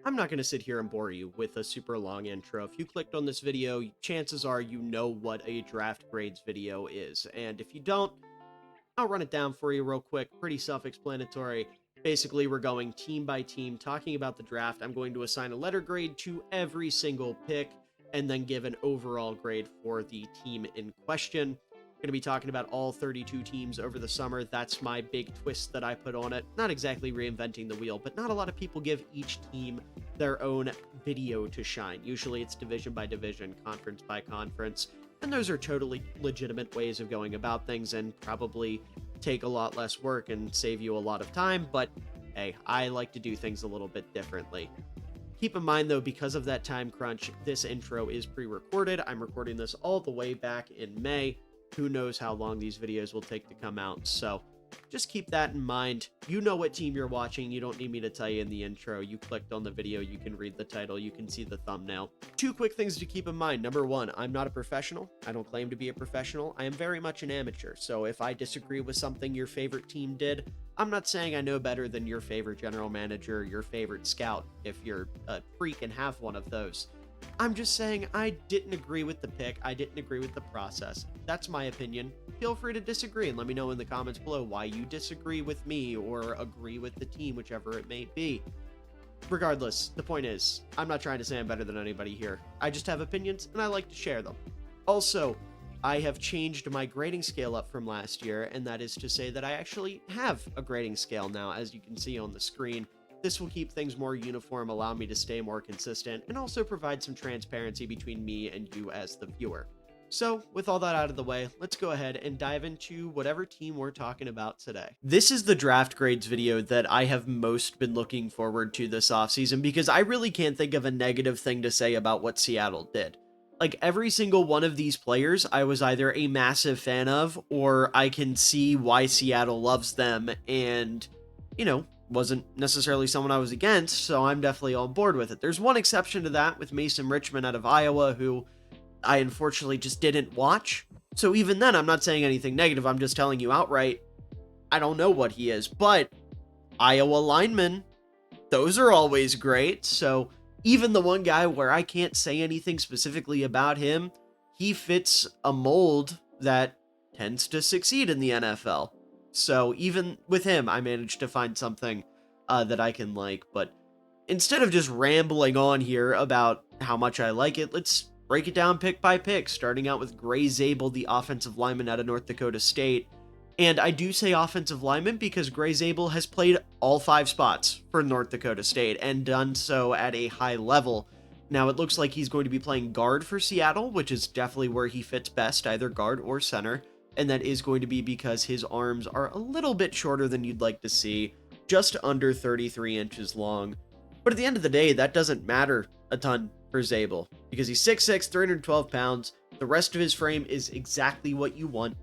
I'm not going to sit here and bore you with a super long intro. If you clicked on this video, chances are you know what a draft grades video is. And if you don't, I'll run it down for you real quick. Pretty self-explanatory. Basically, we're going team by team, talking about the draft. I'm going to assign a letter grade to every single pick and then give an overall grade for the team in question. Going to be talking about all 32 teams over the summer. That's my big twist that I put on it. Not exactly reinventing the wheel, but not a lot of people give each team their own video to shine. Usually it's division by division, conference by conference, and those are totally legitimate ways of going about things and probably take a lot less work and save you a lot of time, but hey, I like to do things a little bit differently. Keep in mind, though, because of that time crunch, this intro is pre-recorded. I'm recording this all the way back in May. Who knows how long these videos will take to come out, so just keep that in mind. You know what team you're watching. You don't need me to tell you in the intro. You clicked on the video, you can read the title, you can see the thumbnail. Two quick things to keep in mind. Number one, I'm not a professional. I don't claim to be a professional. I am very much an amateur, so if I disagree with something your favorite team did, I'm not saying I know better than your favorite general manager, your favorite scout, if you're a freak and have one of those. I'm just saying I didn't agree with the pick. I didn't agree with the process. That's my opinion. Feel free to disagree and let me know in the comments below why you disagree with me or agree with the team, whichever it may be. Regardless, the point is, I'm not trying to say I'm better than anybody here. I just have opinions and I like to share them. Also, I have changed my grading scale up from last year, and that is to say that I actually have a grading scale now, as you can see on the screen. This will keep things more uniform, allow me to stay more consistent, and also provide some transparency between me and you as the viewer. So, with all that out of the way, let's go ahead and dive into whatever team we're talking about today. This is the draft grades video that I have most been looking forward to this offseason because I really can't think of a negative thing to say about what Seattle did. Like, every single one of these players, I was either a massive fan of, or I can see why Seattle loves them, and, wasn't necessarily someone I was against, so I'm definitely on board with it. There's one exception to that with Mason Richman out of Iowa, who I unfortunately just didn't watch. So even then, I'm not saying anything negative. I'm just telling you outright, I don't know what he is. But Iowa linemen, those are always great. So even the one guy where I can't say anything specifically about him, he fits a mold that tends to succeed in the NFL. So even with him, I managed to find something that I can like. But instead of just rambling on here about how much I like it, let's break it down pick by pick, starting out with Gray Zabel, the offensive lineman out of North Dakota State. And I do say offensive lineman because Gray Zabel has played all 5 spots for North Dakota State and done so at a high level. Now, it looks like he's going to be playing guard for Seattle, which is definitely where he fits best, either guard or center. And that is going to be because his arms are a little bit shorter than you'd like to see, just under 33 inches long. But at the end of the day, that doesn't matter a ton for Zabel, because he's 6'6", 312 pounds. The rest of his frame is exactly what you want.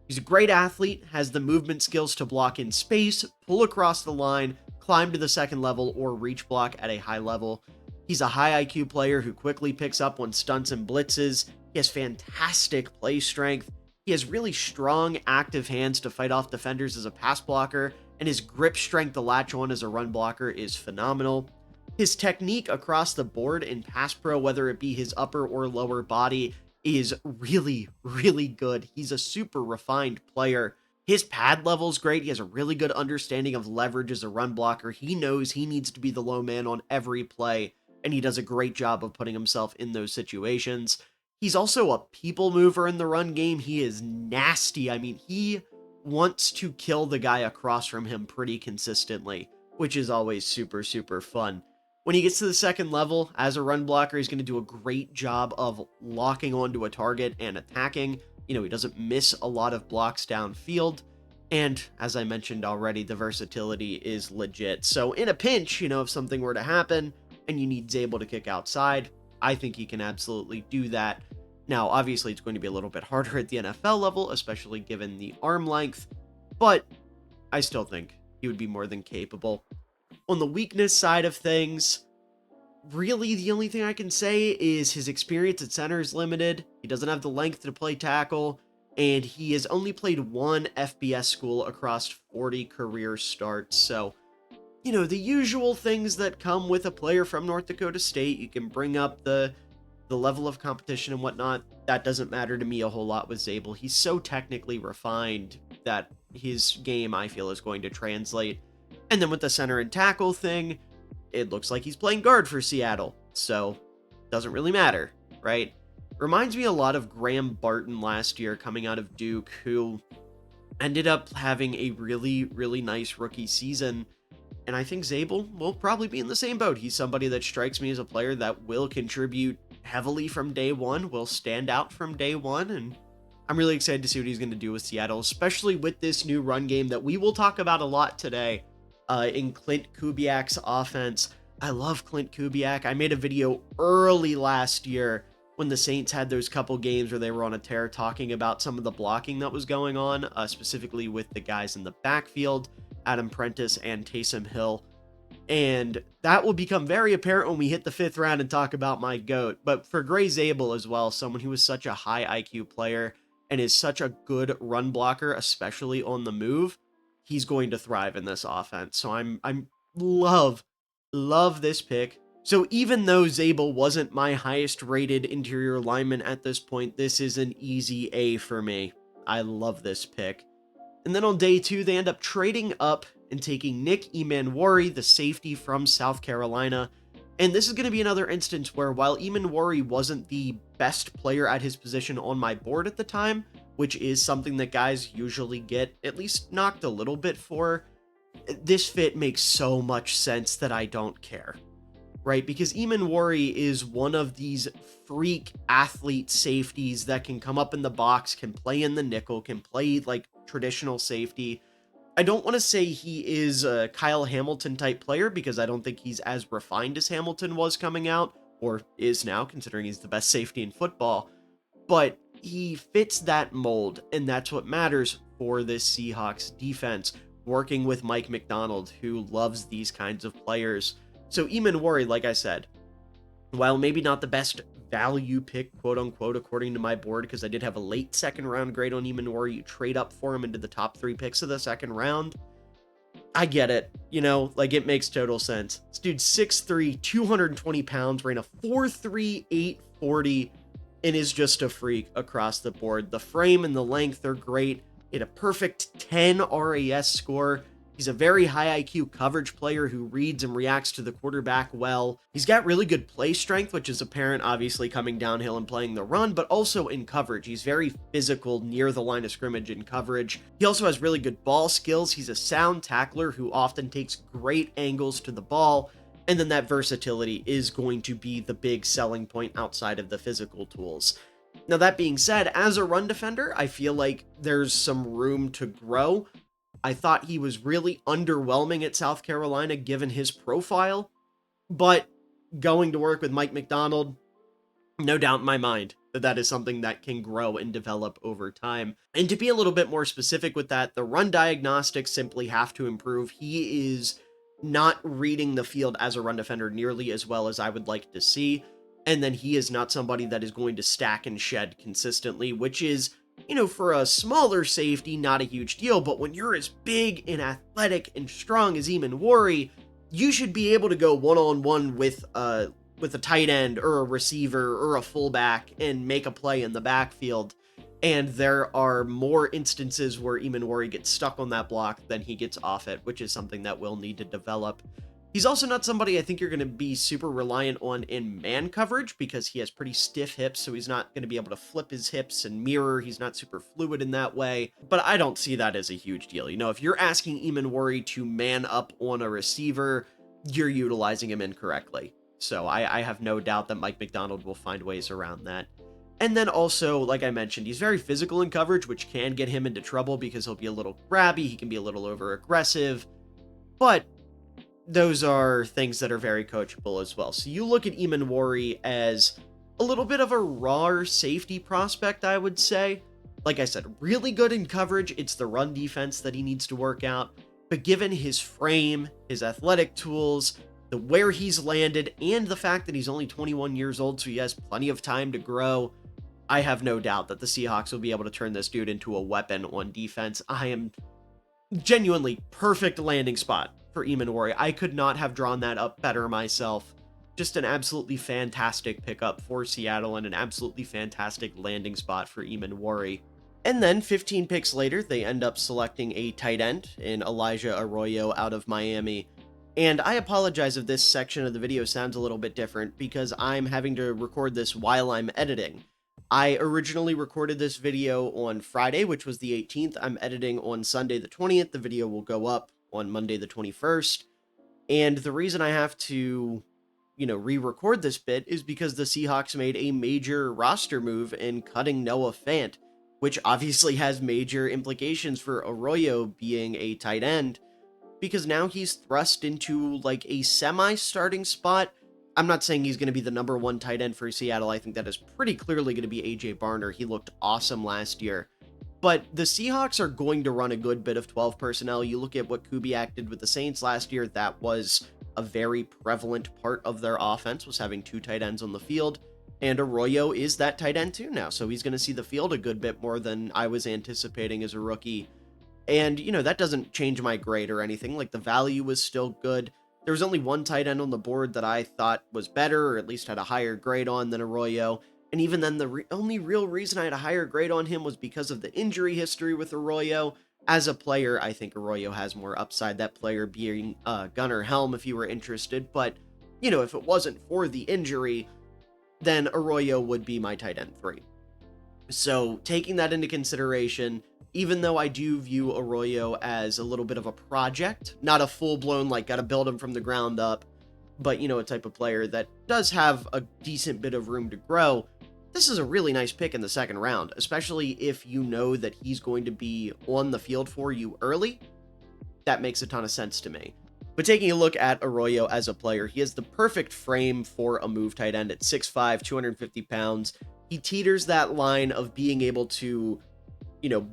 He's a great athlete, has the movement skills to block in space, pull across the line, climb to the second level, or reach block at a high level. He's a high IQ player who quickly picks up on stunts and blitzes. He has fantastic play strength. He has really strong, active hands to fight off defenders as a pass blocker, and his grip strength to latch on as a run blocker is phenomenal. His technique across the board in pass pro, whether it be his upper or lower body, is really, really good. He's a super refined player. His pad level's great. He has a really good understanding of leverage as a run blocker. He knows he needs to be the low man on every play, and he does a great job of putting himself in those situations. He's also a people mover in the run game. He is nasty. I mean, he wants to kill the guy across from him pretty consistently, which is always super, super fun. When he gets to the second level, as a run blocker, he's going to do a great job of locking onto a target and attacking. He doesn't miss a lot of blocks downfield. And as I mentioned already, the versatility is legit. So in a pinch, if something were to happen and you need Zabel to kick outside, I think he can absolutely do that. Now, obviously, it's going to be a little bit harder at the NFL level, especially given the arm length, but I still think he would be more than capable. On the weakness side of things, really the only thing I can say is his experience at center is limited. He doesn't have the length to play tackle, and he has only played one FBS school across 40 career starts, so the usual things that come with a player from North Dakota State. You can bring up the level of competition and whatnot. That doesn't matter to me a whole lot with Zabel. He's so technically refined that his game, I feel, is going to translate. And then with the center and tackle thing, it looks like he's playing guard for Seattle, so doesn't really matter, right? Reminds me a lot of Graham Barton last year coming out of Duke, who ended up having a really, really nice rookie season. And I think Zabel will probably be in the same boat. He's somebody that strikes me as a player that will contribute heavily from day one, will stand out from day one, and I'm really excited to see what he's going to do with Seattle, especially with this new run game that we will talk about a lot today in Clint Kubiak's offense. I love Clint Kubiak. I made a video early last year when the Saints had those couple games where they were on a tear talking about some of the blocking that was going on, specifically with the guys in the backfield, Adam Prentice and Taysom Hill. And that will become very apparent when we hit the 5th round and talk about my GOAT. But for Gray Zabel as well, someone who is such a high IQ player and is such a good run blocker, especially on the move, he's going to thrive in this offense. So I'm love this pick. So even though Zabel wasn't my highest rated interior lineman at this point, this is an easy A for me. I love this pick. And then on day 2, they end up trading up and taking Nick Emanwari, the safety from South Carolina. And this is going to be another instance where while Emanwari wasn't the best player at his position on my board at the time, which is something that guys usually get at least knocked a little bit for, this fit makes so much sense that I don't care, right? Because Emanwari is one of these freak athlete safeties that can come up in the box, can play in the nickel, can play like traditional safety. I don't want to say he is a Kyle Hamilton type player because I don't think he's as refined as Hamilton was coming out, or is now, considering he's the best safety in football, but he fits that mold, and that's what matters for this Seahawks defense, working with Mike McDonald, who loves these kinds of players. So Emanwari, like I said, while maybe not the best value pick, quote unquote, according to my board, because I did have a late 2nd round grade on Emanwari, you trade up for him into the top 3 picks of the 2nd round. I get it, like it makes total sense. This dude's 6'3", 220 pounds, ran a 4.3, 840, and is just a freak across the board. The frame and the length are great. He had a perfect 10 RAS score. He's a very high IQ coverage player who reads and reacts to the quarterback well. He's got really good play strength, which is apparent, obviously, coming downhill and playing the run, but also in coverage. He's very physical near the line of scrimmage in coverage. He also has really good ball skills. He's a sound tackler who often takes great angles to the ball. And then that versatility is going to be the big selling point outside of the physical tools. Now, that being said, as a run defender, I feel like there's some room to grow. I thought he was really underwhelming at South Carolina given his profile, but going to work with Mike McDonald, no doubt in my mind that that is something that can grow and develop over time. And to be a little bit more specific with that, the run diagnostics simply have to improve. He is not reading the field as a run defender nearly as well as I would like to see. And then he is not somebody that is going to stack and shed consistently, which is, for a smaller safety, not a huge deal. But when you're as big and athletic and strong as Emanwari, you should be able to go one-on-one with a tight end or a receiver or a fullback and make a play in the backfield. And there are more instances where Emanwari gets stuck on that block than he gets off it, which is something that we'll need to develop. He's also not somebody I think you're going to be super reliant on in man coverage because he has pretty stiff hips, so he's not going to be able to flip his hips and mirror. He's not super fluid in that way, but I don't see that as a huge deal. If you're asking Emanwari to man up on a receiver, you're utilizing him incorrectly. So I have no doubt that Mike McDonald will find ways around that. And then also, like I mentioned, he's very physical in coverage, which can get him into trouble because he'll be a little grabby, he can be a little over-aggressive, but those are things that are very coachable as well. So you look at Emanwari as a little bit of a raw safety prospect, I would say. Like I said, really good in coverage. It's the run defense that he needs to work out. But given his frame, his athletic tools, where he's landed, and the fact that he's only 21 years old, so he has plenty of time to grow, I have no doubt that the Seahawks will be able to turn this dude into a weapon on defense. I am genuinely perfect landing spot for Eamon. I could not have drawn that up better myself. Just an absolutely fantastic pickup for Seattle and an absolutely fantastic landing spot for Eamon. And then 15 picks later, they end up selecting a tight end in Elijah Arroyo out of Miami. And I apologize if this section of the video sounds a little bit different because I'm having to record this while I'm editing. I originally recorded this video on Friday, which was the 18th. I'm editing on Sunday the 20th. The video will go up on Monday the 21st. And the reason I have to, re-record this bit is because the Seahawks made a major roster move in cutting Noah Fant, which obviously has major implications for Arroyo being a tight end, because now he's thrust into like a semi-starting spot. I'm not saying he's going to be the number one tight end for Seattle. I think that is pretty clearly going to be AJ Barner. He looked awesome last year. But the Seahawks are going to run a good bit of 12 personnel. You look at what Kubiak did with the Saints last year, that was a very prevalent part of their offense, was having two tight ends on the field. And Arroyo is that tight end too now, so he's going to see the field a good bit more than I was anticipating as a rookie. And, that doesn't change my grade or anything. Like, the value was still good. There was only one tight end on the board that I thought was better, or at least had a higher grade on than Arroyo. And even then, the only real reason I had a higher grade on him was because of the injury history with Arroyo. As a player, I think Arroyo has more upside, that player being Gunnar Helm, if you were interested. But, if it wasn't for the injury, then Arroyo would be my tight end 3. So, taking that into consideration, even though I do view Arroyo as a little bit of a project, not a full-blown, gotta build him from the ground up, but, a type of player that does have a decent bit of room to grow, this is a really nice pick in the second round, especially if you know that he's going to be on the field for you early. That makes a ton of sense to me. But taking a look at Arroyo as a player, he has the perfect frame for a move tight end at 6'5", 250 pounds. He teeters that line of being able to,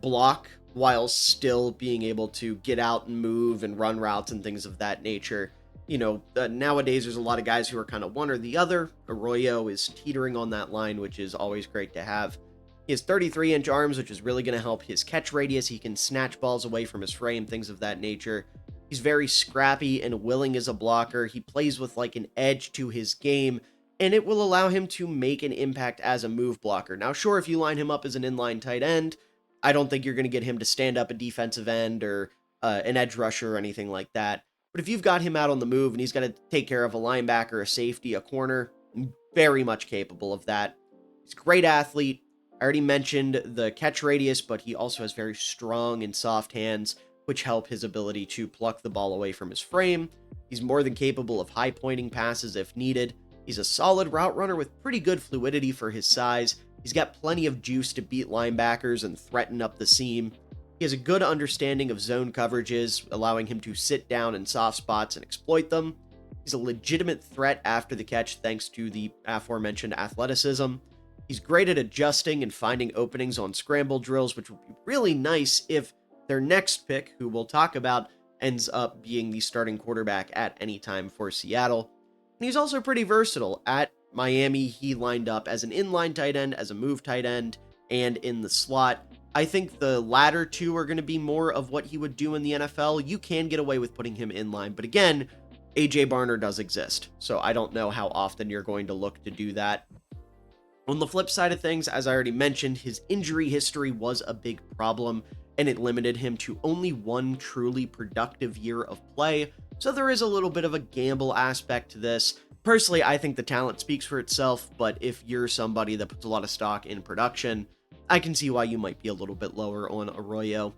block while still being able to get out and move and run routes and things of that nature. Nowadays there's a lot of guys who are kind of one or the other. Arroyo is teetering on that line, which is always great to have. He has 33-inch arms, which is really going to help his catch radius. He can snatch balls away from his frame, things of that nature. He's very scrappy and willing as a blocker. He plays with an edge to his game, and it will allow him to make an impact as a move blocker. Now, sure, if you line him up as an inline tight end, I don't think you're going to get him to stand up a defensive end or an edge rusher or anything like that. But if you've got him out on the move and he's got to take care of a linebacker, a safety, a corner, very much capable of that. He's a great athlete. I already mentioned the catch radius, but he also has very strong and soft hands, which help his ability to pluck the ball away from his frame. He's more than capable of high-pointing passes if needed. He's a solid route runner with pretty good fluidity for his size. He's got plenty of juice to beat linebackers and threaten up the seam. He has a good understanding of zone coverages, allowing him to sit down in soft spots and exploit them. He's a legitimate threat after the catch thanks to the aforementioned athleticism. He's great at adjusting and finding openings on scramble drills, which would be really nice if their next pick, who we'll talk about, ends up being the starting quarterback at any time for Seattle. And he's also pretty versatile. At Miami, he lined up as an inline tight end, as a move tight end, and in the slot. I think the latter two are going to be more of what he would do in the NFL. You can get away with putting him inline, but again, AJ Barner does exist, so I don't know how often you're going to look to do that. On the flip side of things, as I already mentioned, his injury history was a big problem, and it limited him to only one truly productive year of play, so there is a little bit of a gamble aspect to this. Personally, I think the talent speaks for itself, but if you're somebody that puts a lot of stock in production, I can see why you might be a little bit lower on Arroyo.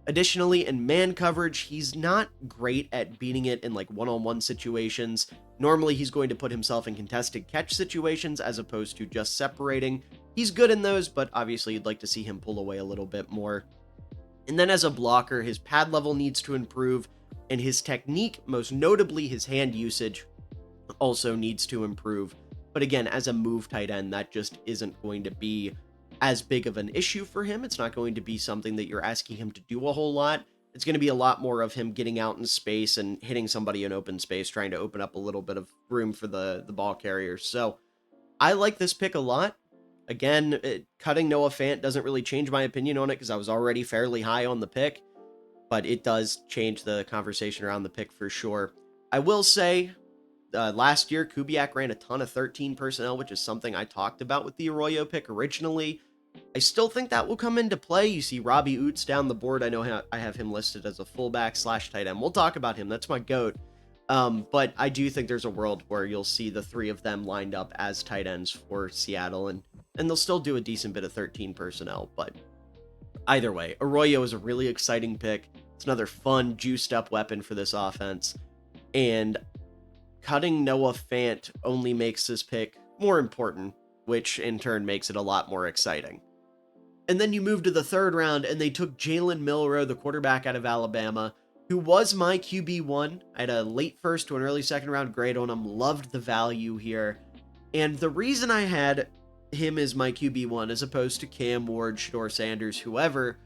Additionally, in man coverage, he's not great at beating it in one-on-one situations. Normally, he's going to put himself in contested catch situations as opposed to just separating. He's good in those, but obviously you'd like to see him pull away a little bit more. And then as a blocker, his pad level needs to improve, and his technique, most notably his hand usage, also needs to improve. But again, as a move tight end, that just isn't going to be as big of an issue for him. It's not going to be something that you're asking him to do a whole lot. It's going to be a lot more of him getting out in space and hitting somebody in open space, trying to open up a little bit of room for the ball carriers. So I like this pick a lot. Again, cutting Noah Fant doesn't really change my opinion on it because I was already fairly high on the pick. but it does change the conversation around the pick for sure. I will say, last year, Kubiak ran a ton of 13 personnel, which is something I talked about with the Arroyo pick originally. I still think that will come into play. You see Robbie Oots down the board. I know I have him listed as a fullback / tight end. We'll talk about him. That's my GOAT. But I do think there's a world where you'll see the three of them lined up as tight ends for Seattle, and they'll still do a decent bit of 13 personnel. But either way, Arroyo is a really exciting pick. It's another fun, juiced up weapon for this offense. And cutting Noah Fant only makes this pick more important, which in turn makes it a lot more exciting. And then you move to the third round, and they took Jalen Milroe, the quarterback out of Alabama, who was my QB1. I had a late first to an early second round grade on him. Loved the value here. And the reason I had him as my QB1 as opposed to Cam Ward, Shedeur Sanders, whoever,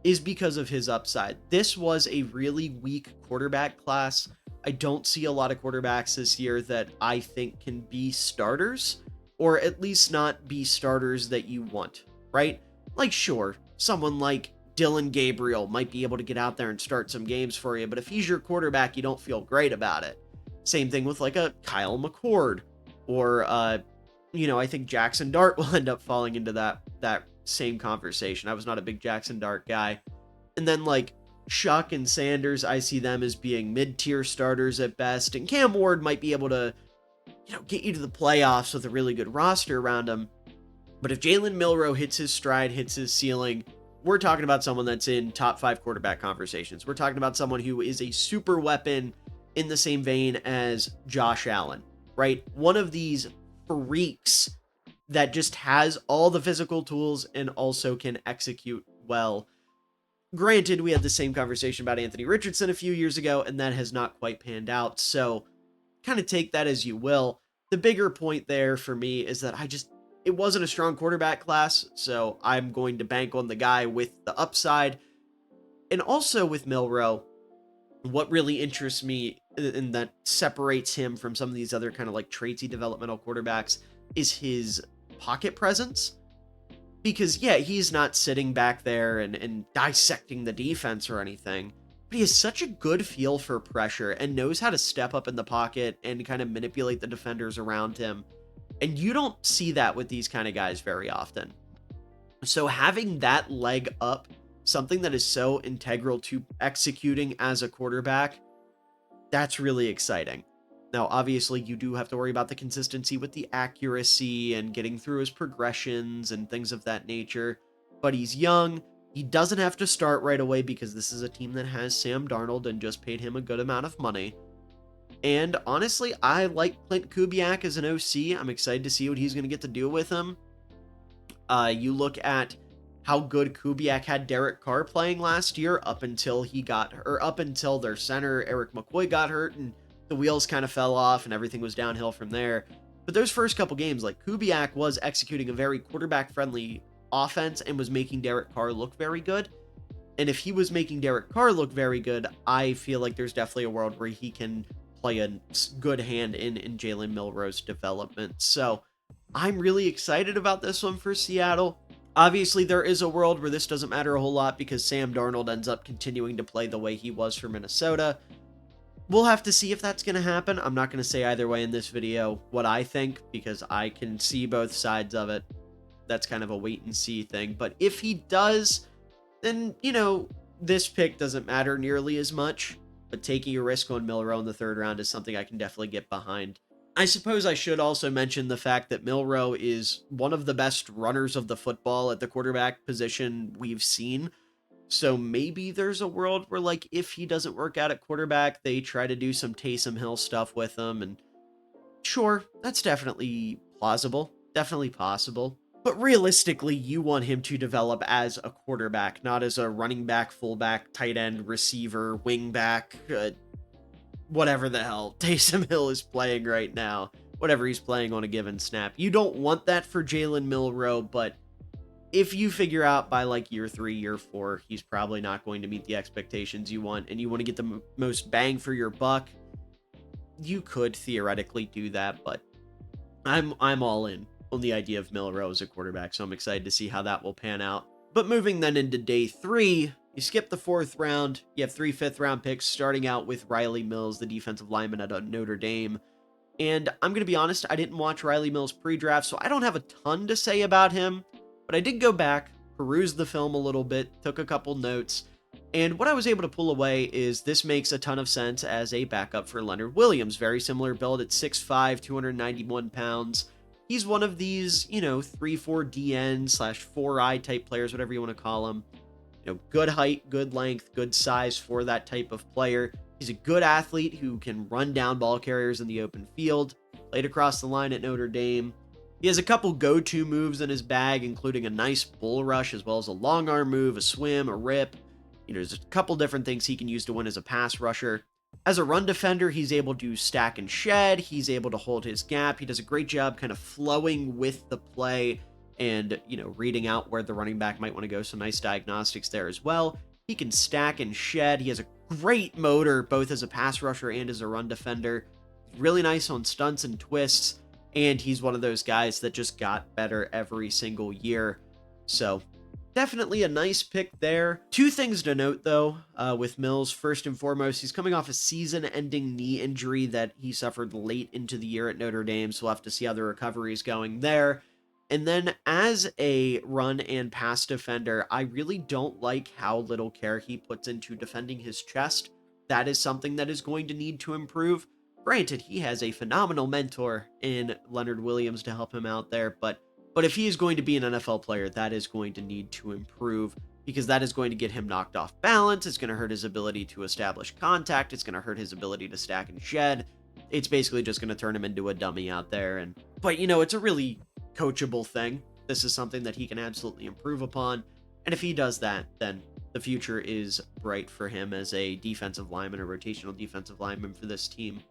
is because of his upside. This was a really weak quarterback class. I don't see a lot of quarterbacks this year that I think can be starters, or at least not be starters that you want, right? Like, sure, someone like Dylan Gabriel might be able to get out there and start some games for you, but if he's your quarterback, you don't feel great about it. Same thing with like a Kyle McCord, or I think Jackson Dart will end up falling into that same conversation. I was not a big Jackson Dart guy. And then like Shuck and Sanders, I see them as being mid-tier starters at best, and Cam Ward might be able to, get you to the playoffs with a really good roster around him. But if Jalen Milroe hits his stride, hits his ceiling, we're talking about someone that's in top 5 quarterback conversations. We're talking about someone who is a super weapon in the same vein as Josh Allen, right? One of these freaks that just has all the physical tools and also can execute well. Granted, we had the same conversation about Anthony Richardson a few years ago, and that has not quite panned out. So kind of take that as you will. The bigger point there for me is that it wasn't a strong quarterback class, so I'm going to bank on the guy with the upside. And also with Milroe, what really interests me and that separates him from some of these other kind of like traitsy developmental quarterbacks is his pocket presence. Because, yeah, he's not sitting back there and dissecting the defense or anything, but he has such a good feel for pressure and knows how to step up in the pocket and kind of manipulate the defenders around him. And you don't see that with these kind of guys very often. So having that leg up, something that is so integral to executing as a quarterback, that's really exciting. Now, obviously, you do have to worry about the consistency with the accuracy and getting through his progressions and things of that nature. But he's young. He doesn't have to start right away because this is a team that has Sam Darnold and just paid him a good amount of money. And honestly, I like Clint Kubiak as an OC. I'm excited to see what he's going to get to do with him. You look at how good Kubiak had Derek Carr playing last year up until their center, Eric McCoy, got hurt and the wheels kind of fell off and everything was downhill from there. But those first couple games, like Kubiak was executing a very quarterback-friendly offense and was making Derek Carr look very good. And if he was making Derek Carr look very good, I feel like there's definitely a world where he can play a good hand in Jalen Milroe's development. So I'm really excited about this one for Seattle. Obviously, there is a world where this doesn't matter a whole lot because Sam Darnold ends up continuing to play the way he was for Minnesota. We'll have to see if that's going to happen. I'm not going to say either way in this video what I think because I can see both sides of it. That's kind of a wait and see thing. But if he does, then, this pick doesn't matter nearly as much. But taking a risk on Milroe in the third round is something I can definitely get behind. I suppose I should also mention the fact that Milroe is one of the best runners of the football at the quarterback position we've seen. So maybe there's a world where, like, if he doesn't work out at quarterback, they try to do some Taysom Hill stuff with him. And sure, that's definitely plausible. Definitely possible. But realistically, you want him to develop as a quarterback, not as a running back, fullback, tight end, receiver, wing back, whatever the hell Taysom Hill is playing right now. Whatever he's playing on a given snap. You don't want that for Jalen Milroe, but if you figure out by like year 3, year 4, he's probably not going to meet the expectations you want, and you want to get the most bang for your buck, you could theoretically do that, but I'm all in on the idea of Milroe as a quarterback, so I'm excited to see how that will pan out. But moving then into day 3, You skip the 4th round, you have 3 5th-round picks, starting out with Riley Mills, the defensive lineman at Notre Dame. And I'm going to be honest, I didn't watch Riley Mills pre-draft, so I don't have a ton to say about him, but I did go back, peruse the film a little bit, took a couple notes, and what I was able to pull away is this makes a ton of sense as a backup for Leonard Williams. Very similar build at 6'5", 291 pounds. He's one of these, 3-4 DN / 4I type players, whatever you want to call him. Good height, good length, good size for that type of player. He's a good athlete who can run down ball carriers in the open field. Played across the line at Notre Dame. He has a couple go-to moves in his bag, including a nice bull rush, as well as a long arm move, a swim, a rip. There's a couple different things he can use to win as a pass rusher. As a run defender, he's able to stack and shed. He's able to hold his gap. He does a great job kind of flowing with the play and, reading out where the running back might want to go. So nice diagnostics there as well. He can stack and shed. He has a great motor, both as a pass rusher and as a run defender. Really nice on stunts and twists. And he's one of those guys that just got better every single year. So definitely a nice pick there. 2 things to note, though, with Mills. First and foremost, he's coming off a season-ending knee injury that he suffered late into the year at Notre Dame, so we'll have to see how the recovery is going there. And then as a run and pass defender, I really don't like how little care he puts into defending his chest. That is something that is going to need to improve. Granted, he has a phenomenal mentor in Leonard Williams to help him out there, but if he is going to be an NFL player, that is going to need to improve, because that is going to get him knocked off balance. It's going to hurt his ability to establish contact. It's going to hurt his ability to stack and shed. It's basically just going to turn him into a dummy out there. But it's a really coachable thing. This is something that he can absolutely improve upon. And if he does that, then the future is bright for him as a defensive lineman, a rotational defensive lineman for this team.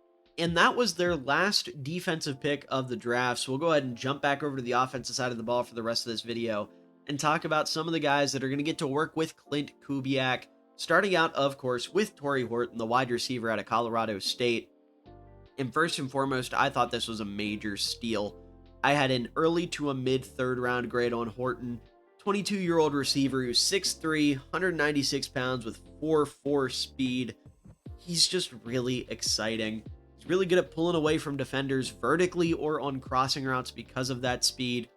And that was their last defensive pick of the draft. So we'll go ahead and jump back over to the offensive side of the ball for the rest of this video and talk about some of the guys that are going to get to work with Clint Kubiak, starting out, of course, with Torrey Horton, the wide receiver out of Colorado State. And first and foremost, I thought this was a major steal. I had an early to a mid 3rd round grade on Horton, 22-year-old receiver who's 6'3", 196 pounds with 4.4 speed. He's just really exciting. He's really good at pulling away from defenders vertically or on crossing routes because of that speed.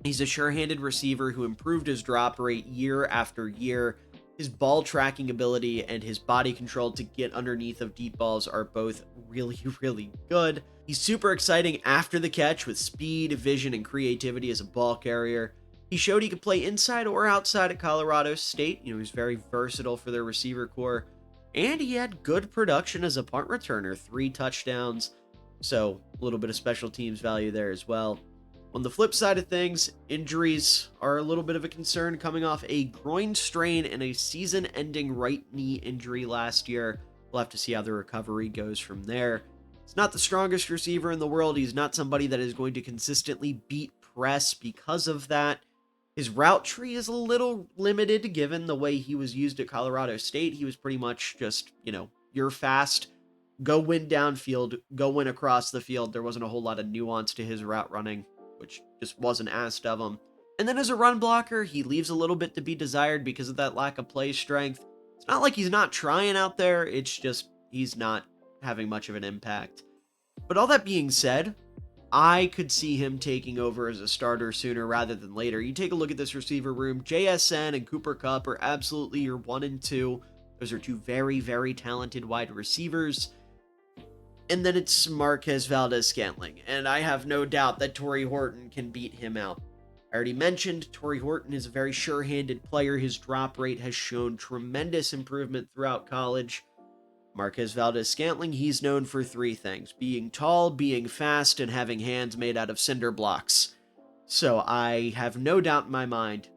He's a sure-handed receiver who improved his drop rate year after year. His ball tracking ability and his body control to get underneath of deep balls are both really, really good. He's super exciting after the catch with speed, vision, and creativity as a ball carrier. He showed he could play inside or outside at Colorado State. He's very versatile for their receiver core. And he had good production as a punt returner, 3 touchdowns. So a little bit of special teams value there as well. On the flip side of things, injuries are a little bit of a concern, coming off a groin strain and a season-ending right knee injury last year. We'll have to see how the recovery goes from there. He's not the strongest receiver in the world. He's not somebody that is going to consistently beat press because of that. His route tree is a little limited given the way he was used at Colorado State. He was pretty much just, you're fast, go win downfield, go win across the field. There wasn't a whole lot of nuance to his route running, which just wasn't asked of him. And then as a run blocker, he leaves a little bit to be desired because of that lack of play strength. It's not like he's not trying out there, it's just he's not having much of an impact. But all that being said, I could see him taking over as a starter sooner rather than later. You take a look at this receiver room, JSN and Cooper Kupp are absolutely your 1 and 2. Those are 2 very, very talented wide receivers. And then it's Marquez Valdes-Scantling, and I have no doubt that Torrey Horton can beat him out. I already mentioned Torrey Horton is a very sure-handed player. His drop rate has shown tremendous improvement throughout college. Marquez Valdes-Scantling, he's known for 3 things: being tall, being fast, and having hands made out of cinder blocks. So I have no doubt in my mind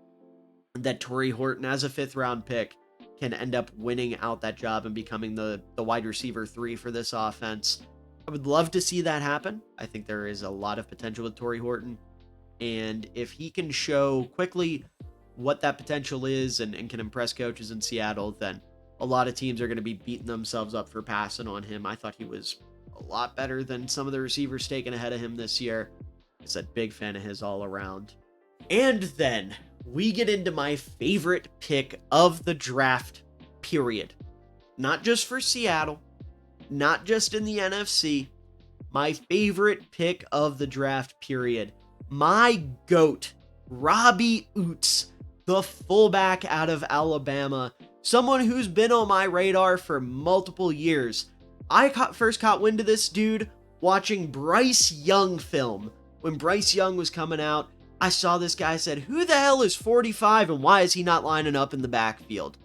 that Torrey Horton, as a 5th-round pick, can end up winning out that job and becoming the wide receiver 3 for this offense. I would love to see that happen. I think there is a lot of potential with Torrey Horton. And if he can show quickly what that potential is and can impress coaches in Seattle, then a lot of teams are going to be beating themselves up for passing on him. I thought he was a lot better than some of the receivers taken ahead of him this year. I said, big fan of his all around. And then we get into my favorite pick of the draft, period. Not just for Seattle, not just in the NFC, my favorite pick of the draft, period. My GOAT, Robbie Oots, the fullback out of Alabama, someone who's been on my radar for multiple years. I first caught wind of this dude watching Bryce Young film. When Bryce Young was coming out, I saw this guy, said, who the hell is 45 and why is he not lining up in the backfield?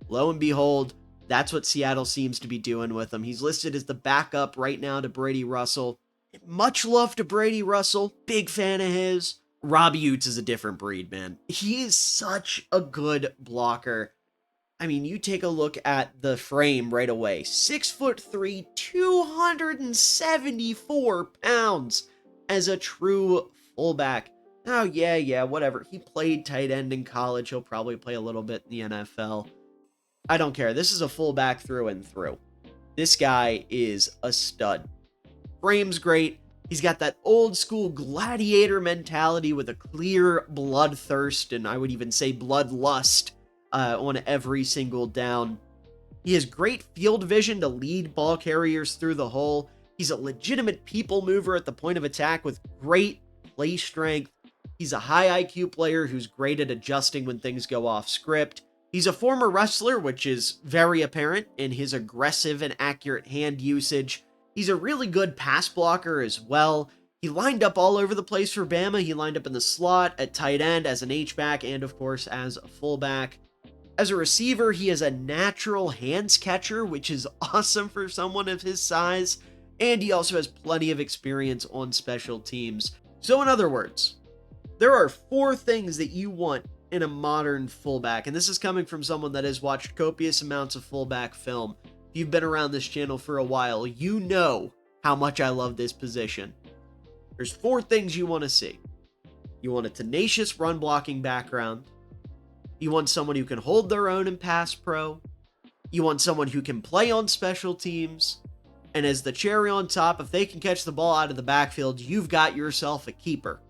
Lo and behold, that's what Seattle seems to be doing with him. He's listed as the backup right now to Brady Russell. Much love to Brady Russell. Big fan of his. Robbie Oots is a different breed, man. He is such a good blocker. I mean, you take a look at the frame right away. 6'3", 274 pounds as a true fullback. Oh, yeah, whatever. He played tight end in college. He'll probably play a little bit in the NFL. I don't care. This is a fullback through and through. This guy is a stud. Frame's great. He's got that old school gladiator mentality with a clear bloodthirst, and I would even say bloodlust on every single down. He has great field vision to lead ball carriers through the hole. He's a legitimate people mover at the point of attack with great play strength. He's a high IQ player who's great at adjusting when things go off script. He's a former wrestler, which is very apparent in his aggressive and accurate hand usage. He's a really good pass blocker as well. He lined up all over the place for Bama. He lined up in the slot, at tight end, as an H-back, and of course as a fullback. As a receiver, he is a natural hands catcher, which is awesome for someone of his size. And he also has plenty of experience on special teams. So in other words, there are 4 things that you want in a modern fullback, and this is coming from someone that has watched copious amounts of fullback film. If you've been around this channel for a while, you know how much I love this position. There's 4 things you want to see. You want a tenacious run blocking background. You want someone who can hold their own in pass pro. You want someone who can play on special teams. And as the cherry on top, if they can catch the ball out of the backfield, you've got yourself a keeper.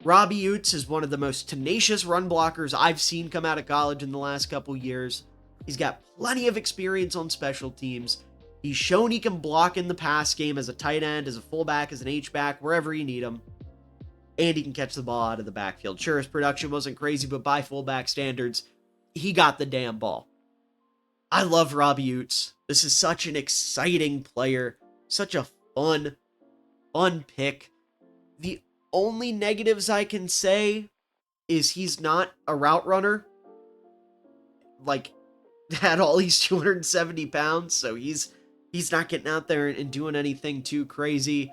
Robbie Oots is one of the most tenacious run blockers I've seen come out of college in the last couple years. He's got plenty of experience on special teams. He's shown he can block in the pass game as a tight end, as a fullback, as an H-back, wherever you need him. And he can catch the ball out of the backfield. Sure, his production wasn't crazy, but by fullback standards, he got the damn ball. I love Robbie Oots. This is such an exciting player. Such a fun pick. The only negatives I can say is he's not a route runner. Like, at all, he's 270 pounds, so he's not getting out there and doing anything too crazy.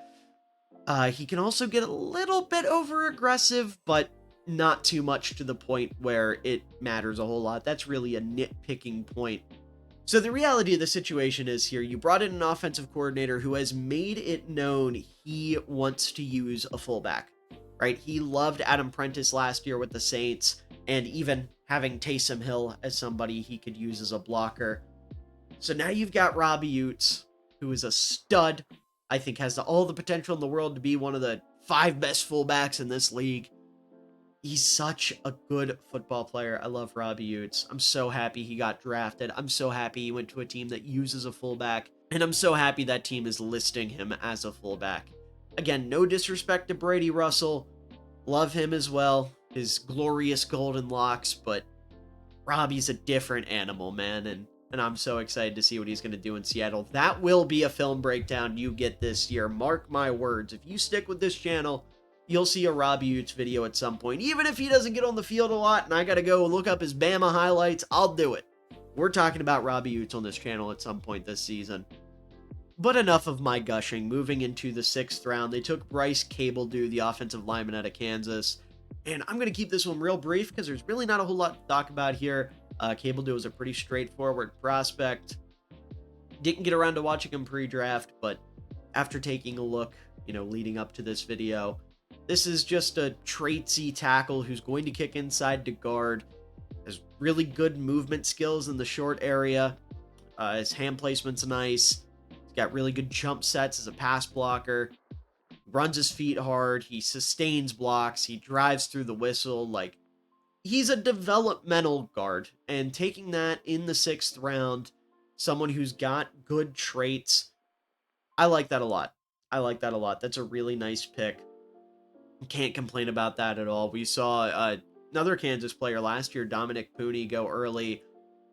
He can also get a little bit over-aggressive, but not too much to the point where it matters a whole lot. That's really a nitpicking point. So the reality of the situation is here, you brought in an offensive coordinator who has made it known he wants to use a fullback, right? He loved Adam Prentice last year with the Saints, and even having Taysom Hill as somebody he could use as a blocker. So now you've got Robbie Oots, who is a stud. I think has all the potential in the world to be one of the 5 best fullbacks in this league. He's such a good football player. I love Robbie Oots. I'm so happy he got drafted. I'm so happy he went to a team that uses a fullback. And I'm so happy that team is listing him as a fullback. Again, no disrespect to Brady Russell. Love him as well. His glorious golden locks. But Robbie's a different animal, man. And I'm so excited to see what he's going to do in Seattle. That will be a film breakdown you get this year. Mark my words. If you stick with this channel, you'll see a Robbie Oots video at some point. Even if he doesn't get on the field a lot and I got to go look up his Bama highlights, I'll do it. We're talking about Robbie Oots on this channel at some point this season. But enough of my gushing. Moving into the 6th round, they took Bryce Cabledew, the offensive lineman out of Kansas. And I'm going to keep this one real brief because there's really not a whole lot to talk about here. Cabledew was a pretty straightforward prospect. Didn't get around to watching him pre-draft, but after taking a look, leading up to this video, this is just a traitsy tackle who's going to kick inside to guard. Has really good movement skills in the short area. His hand placement's nice. He's got really good jump sets as a pass blocker. Runs his feet hard. He sustains blocks. He drives through the whistle. Like, he's a developmental guard, and taking that in the 6th round, someone who's got good traits, I like that a lot. I like that a lot. That's a really nice pick. Can't complain about that at all. We saw another Kansas player last year, Dominic Pooney, go early.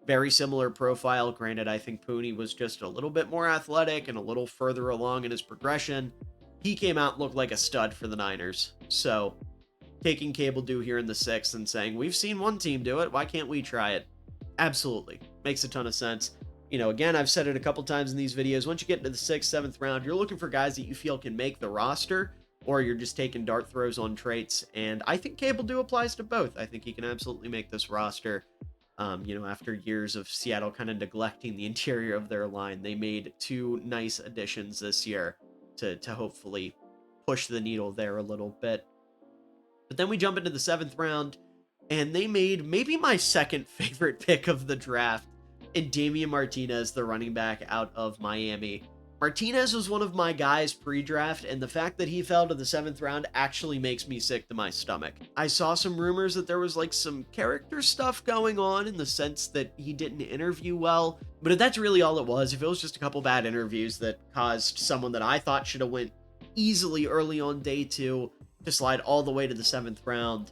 Very similar profile. Granted, I think Pooney was just a little bit more athletic and a little further along in his progression. He came out and looked like a stud for the Niners. So, taking Cable Dew here in the 6th and saying, we've seen one team do it, why can't we try it? Absolutely. Makes a ton of sense. You know, again, I've said it a couple times in these videos, once you get into the 6th, 7th round, you're looking for guys that you feel can make the roster, or you're just taking dart throws on traits, and I think Cable Dew applies to both. I think he can absolutely make this roster. You know, after years of Seattle kind of neglecting the interior of their line, they made 2 nice additions this year to hopefully push the needle there a little bit. But then we jump into the 7th round, and they made maybe my second favorite pick of the draft in Damian Martinez, the running back out of Miami. Martinez was one of my guys pre-draft, and the fact that he fell to the 7th round actually makes me sick to my stomach. I saw some rumors that there was like some character stuff going on in the sense that he didn't interview well, but if that's really all it was, if it was just a couple bad interviews that caused someone that I thought should have went easily early on day 2 to slide all the way to the 7th round,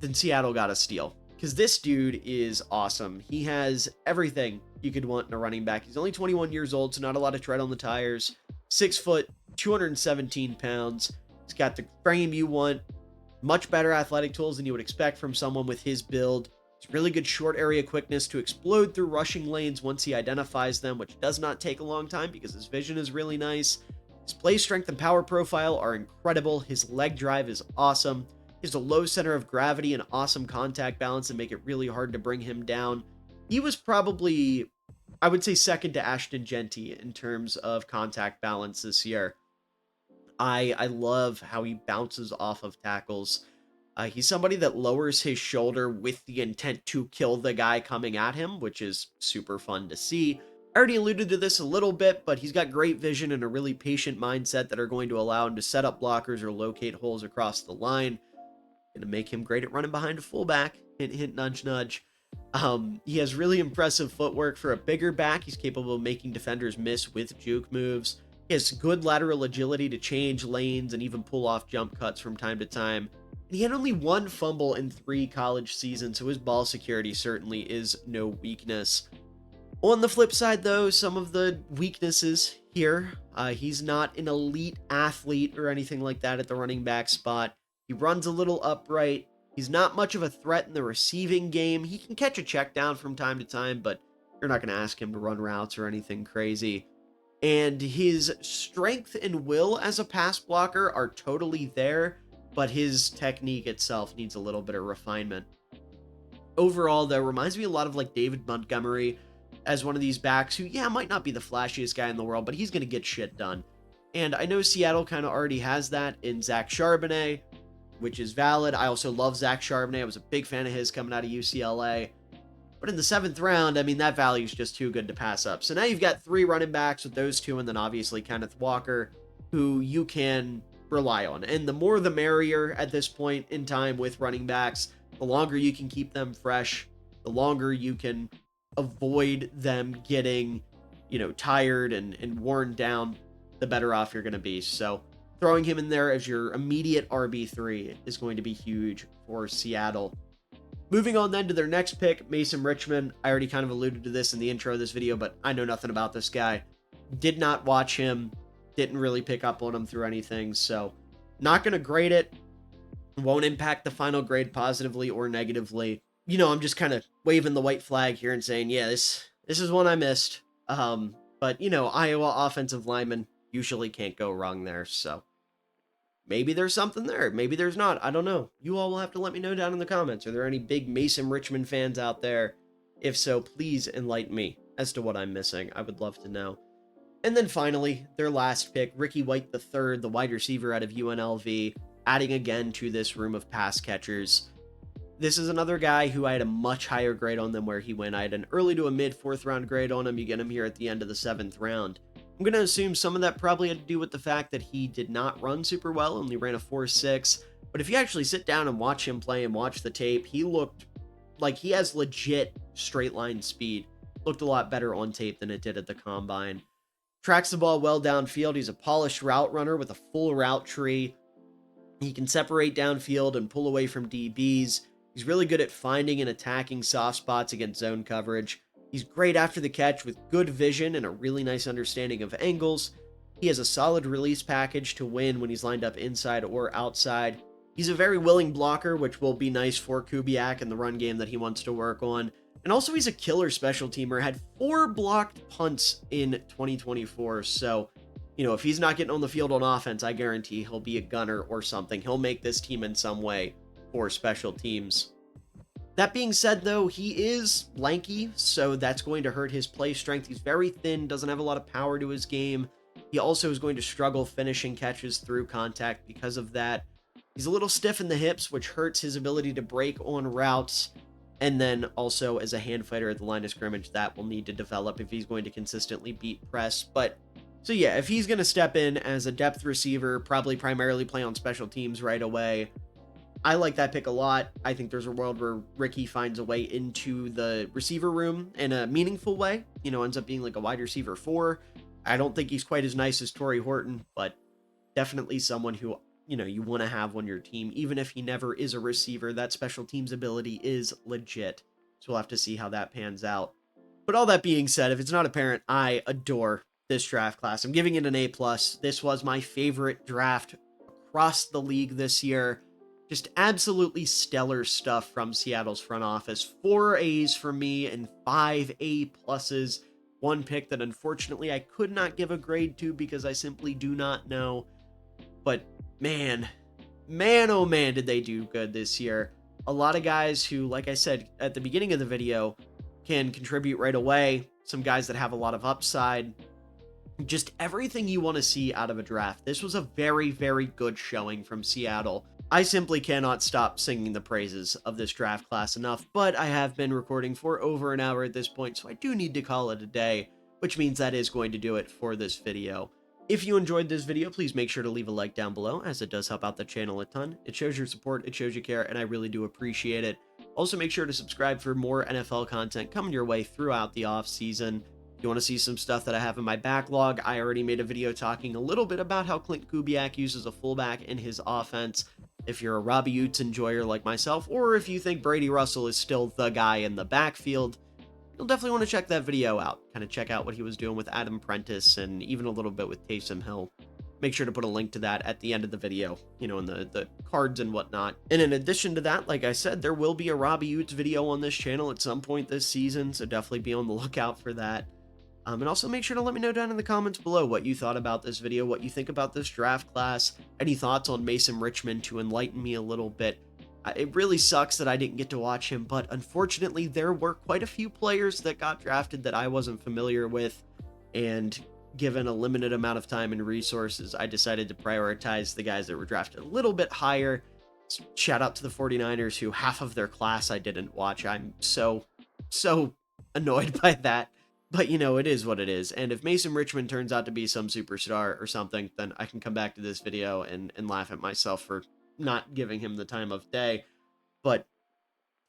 then Seattle got a steal. Because this dude is awesome. He has everything you could want in a running back. He's only 21 years old, so not a lot of tread on the tires. 6 foot, 217 pounds. He's got the frame you want. Much better athletic tools than you would expect from someone with his build. He's really good short area quickness to explode through rushing lanes once he identifies them, which does not take a long time because his vision is really nice. His play strength and power profile are incredible. His leg drive is awesome. He has a low center of gravity and awesome contact balance and make it really hard to bring him down. He was probably, I would say, second to Ashton Genty in terms of contact balance this year. I love how he bounces off of tackles. He's somebody that lowers his shoulder with the intent to kill the guy coming at him, which is super fun to see. I already alluded to this a little bit, but he's got great vision and a really patient mindset that are going to allow him to set up blockers or locate holes across the line. Going to make him great at running behind a fullback. Hint, hint, nudge, nudge. He has really impressive footwork for a bigger back. He's capable of making defenders miss with juke moves. He has good lateral agility to change lanes and even pull off jump cuts from time to time. And he had only 1 fumble in 3 college seasons, so his ball security certainly is no weakness. On the flip side, though, some of the weaknesses here. He's not an elite athlete or anything like that at the running back spot. He runs a little upright. He's not much of a threat in the receiving game. He can catch a check down from time to time, but you're not going to ask him to run routes or anything crazy. And his strength and will as a pass blocker are totally there, but his technique itself needs a little bit of refinement. Overall, though, reminds me a lot of like David Montgomery as one of these backs who, yeah, might not be the flashiest guy in the world, but he's going to get shit done. And I know Seattle kind of already has that in Zach Charbonnet, which is valid. I also love Zach Charbonnet. I was a big fan of his coming out of UCLA. But in the 7th round, I mean, that value is just too good to pass up. So now you've got 3 running backs with those 2, and then obviously Kenneth Walker, who you can rely on. And the more the merrier at this point in time with running backs. The longer you can keep them fresh, the longer you can avoid them getting, tired and worn down, the better off you're going to be. So throwing him in there as your immediate RB3 is going to be huge for Seattle. Moving on then to their next pick, Mason Richman. I already kind of alluded to this in the intro of this video, but I know nothing about this guy. Did not watch him. Didn't really pick up on him through anything. So not going to grade it. Won't impact the final grade positively or negatively. I'm just kind of waving the white flag here and saying, yeah, this is one I missed. But Iowa offensive linemen usually can't go wrong there. So maybe there's something there. Maybe there's not. I don't know. You all will have to let me know down in the comments. Are there any big Mason Richman fans out there? If so, please enlighten me as to what I'm missing. I would love to know. And then finally, their last pick, Ricky White III, the wide receiver out of UNLV, adding again to this room of pass catchers. This is another guy who I had a much higher grade on than where he went. I had an early to a mid 4th round grade on him. You get him here at the end of the 7th round. I'm going to assume some of that probably had to do with the fact that he did not run super well, only ran a 4.6. But if you actually sit down and watch him play and watch the tape, he looked like he has legit straight line speed. Looked a lot better on tape than it did at the combine. Tracks the ball well downfield. He's a polished route runner with a full route tree. He can separate downfield and pull away from DBs. He's really good at finding and attacking soft spots against zone coverage. He's great after the catch with good vision and a really nice understanding of angles. He has a solid release package to win when he's lined up inside or outside. He's a very willing blocker, which will be nice for Kubiak in the run game that he wants to work on. And also, he's a killer special teamer. Had 4 blocked punts in 2024. So, if he's not getting on the field on offense, I guarantee he'll be a gunner or something. He'll make this team in some way for special teams. That being said, though, he is lanky, so that's going to hurt his play strength. He's very thin, doesn't have a lot of power to his game. He also is going to struggle finishing catches through contact because of that. He's a little stiff in the hips, which hurts his ability to break on routes. And then also as a hand fighter at the line of scrimmage, that will need to develop if he's going to consistently beat press. So yeah, if he's going to step in as a depth receiver, probably primarily play on special teams right away, I like that pick a lot. I think there's a world where Ricky finds a way into the receiver room in a meaningful way, ends up being like a wide receiver 4. I don't think he's quite as nice as Torrey Horton, but definitely someone who, you want to have on your team, even if he never is a receiver. That special teams ability is legit. So we'll have to see how that pans out. But all that being said, if it's not apparent, I adore this draft class. I'm giving it an A+. This was my favorite draft across the league this year. Just absolutely stellar stuff from Seattle's front office. 4 A's for me and 5 A+. One pick that unfortunately I could not give a grade to because I simply do not know. But man, oh man, did they do good this year. A lot of guys who, like I said at the beginning of the video, can contribute right away. Some guys that have a lot of upside. Just everything you want to see out of a draft. This was a very, very good showing from Seattle. I simply cannot stop singing the praises of this draft class enough, but I have been recording for over an hour at this point, so I do need to call it a day, which means that is going to do it for this video. If you enjoyed this video, please make sure to leave a like down below, as it does help out the channel a ton. It shows your support, it shows you care, and I really do appreciate it. Also, make sure to subscribe for more NFL content coming your way throughout the off season. If you want to see some stuff that I have in my backlog, I already made a video talking a little bit about how Clint Kubiak uses a fullback in his offense. If you're a Robbie Utes enjoyer like myself, or if you think Brady Russell is still the guy in the backfield, you'll definitely want to check that video out. Kind of check out what he was doing with Adam Prentice and even a little bit with Taysom Hill. Make sure to put a link to that at the end of the video, in the cards and whatnot. And in addition to that, like I said, there will be a Robbie Utes video on this channel at some point this season, so definitely be on the lookout for that. And also make sure to let me know down in the comments below what you thought about this video, what you think about this draft class, any thoughts on Mason Richmond to enlighten me a little bit. It really sucks that I didn't get to watch him, but unfortunately there were quite a few players that got drafted that I wasn't familiar with, and given a limited amount of time and resources, I decided to prioritize the guys that were drafted a little bit higher. Shout out to the 49ers, who half of their class I didn't watch. I'm so annoyed by that. But, it is what it is. And if Mason Richmond turns out to be some superstar or something, then I can come back to this video and laugh at myself for not giving him the time of day. But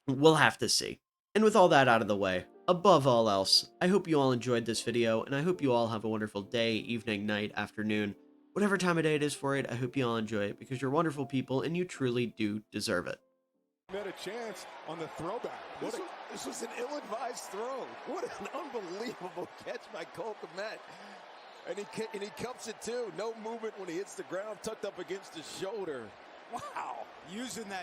we'll have to see. And with all that out of the way, above all else, I hope you all enjoyed this video, and I hope you all have a wonderful day, evening, night, afternoon, whatever time of day it is for it. I hope you all enjoy it, because you're wonderful people, and you truly do deserve it. Had a chance on the throwback. This was an ill-advised throw. What an unbelievable catch by Cole Kmet. And he cups it too. No movement when he hits the ground, tucked up against his shoulder. Wow. Using that